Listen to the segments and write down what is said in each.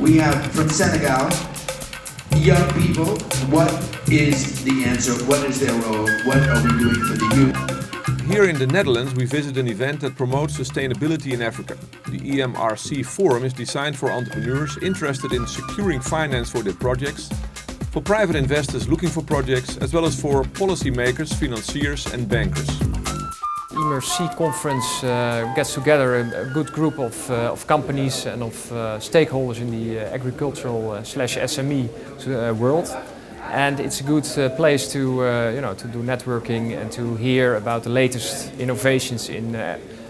We have from Senegal, young people. What is the answer? What is their role? What are we doing for the youth? Here in the Netherlands, we visit an event that promotes sustainability in Africa. The EMRC Forum is designed for entrepreneurs interested in securing finance for their projects, for private investors looking for projects, as well as for policymakers, financiers and bankers. EMRC conference gets together a good group of companies and of stakeholders in the agricultural slash SME world. And it's a good place to do networking and to hear about the latest innovations in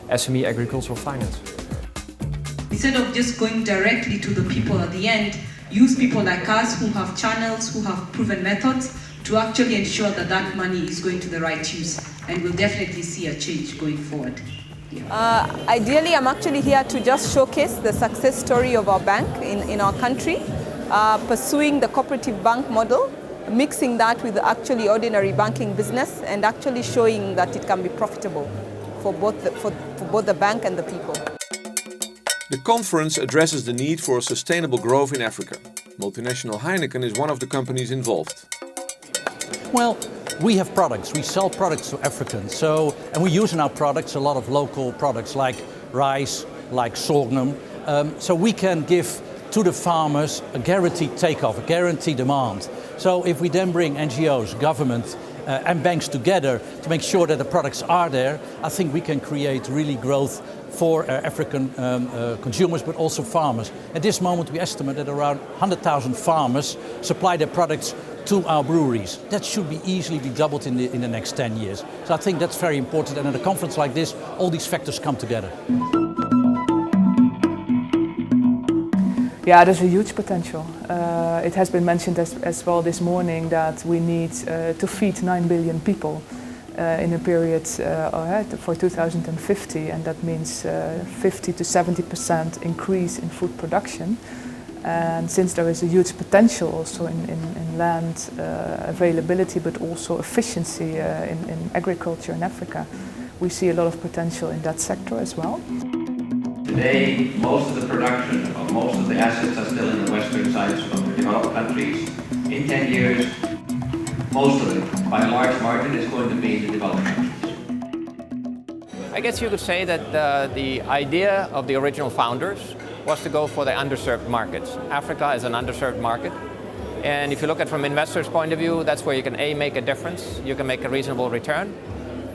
SME agricultural finance. Instead of just going directly to the people at the end, use people like us who have channels, who have proven methods to actually ensure that that money is going to the right use. And we'll definitely see a change going forward. Ideally, I'm actually here to just showcase the success story of our bank in our country, pursuing the cooperative bank model, mixing that with actually ordinary banking business and actually showing that it can be profitable for both the bank and the people. The conference addresses the need for sustainable growth in Africa. Multinational Heineken is one of the companies involved. Well, we have products. We sell products to Africans. And we use in our products a lot of local products like rice, like sorghum. So we can give to the farmers a guaranteed takeoff, a guaranteed demand. So if we then bring NGOs, government and banks together to make sure that the products are there, I think we can create really growth for African consumers, but also farmers. At this moment, we estimate that around 100,000 farmers supply their products to our breweries. That should be easily be doubled in the next 10 years. So I think that's very important. And at a conference like this, all these factors come together. Yeah, there's a huge potential. It has been mentioned as well this morning that we need to feed 9 billion people in a period for 2050, and that means 50 to 70% increase in food production. And since there is a huge potential also in land availability, but also efficiency in agriculture in Africa, we see a lot of potential in that sector as well. Today, most of the production of most of the assets are still in the western sides of the developed countries. In 10 years, most of it, by a large margin, is going to be in the developed countries. I guess you could say that the idea of the original founders was to go for the underserved markets. Africa is an underserved market. And if you look at it from investors' point of view, that's where you can make a difference, you can make a reasonable return,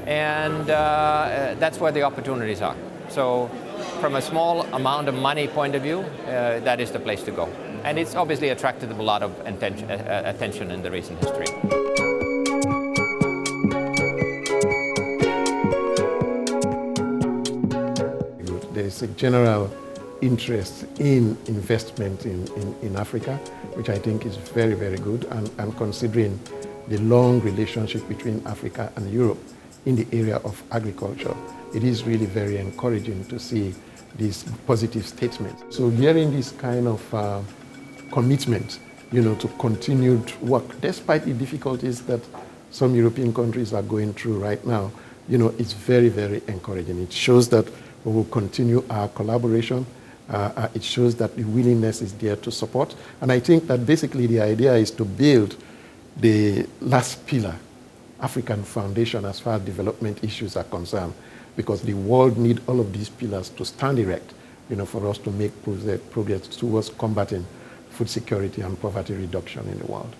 and that's where the opportunities are. So from a small amount of money point of view, that is the place to go. And it's obviously attracted a lot of attention in the recent history. There is a general interest in investment in Africa, which I think is very, very good. And considering the long relationship between Africa and Europe in the area of agriculture, it is really very encouraging to see these positive statements. So hearing this kind of commitment, to continued work, despite the difficulties that some European countries are going through right now, it's very, very encouraging. It shows that we will continue our collaboration. It shows that the willingness is there to support. And I think that basically the idea is to build the last pillar, African foundation, as far as development issues are concerned, because the world needs all of these pillars to stand erect, for us to make progress towards combating food security and poverty reduction in the world.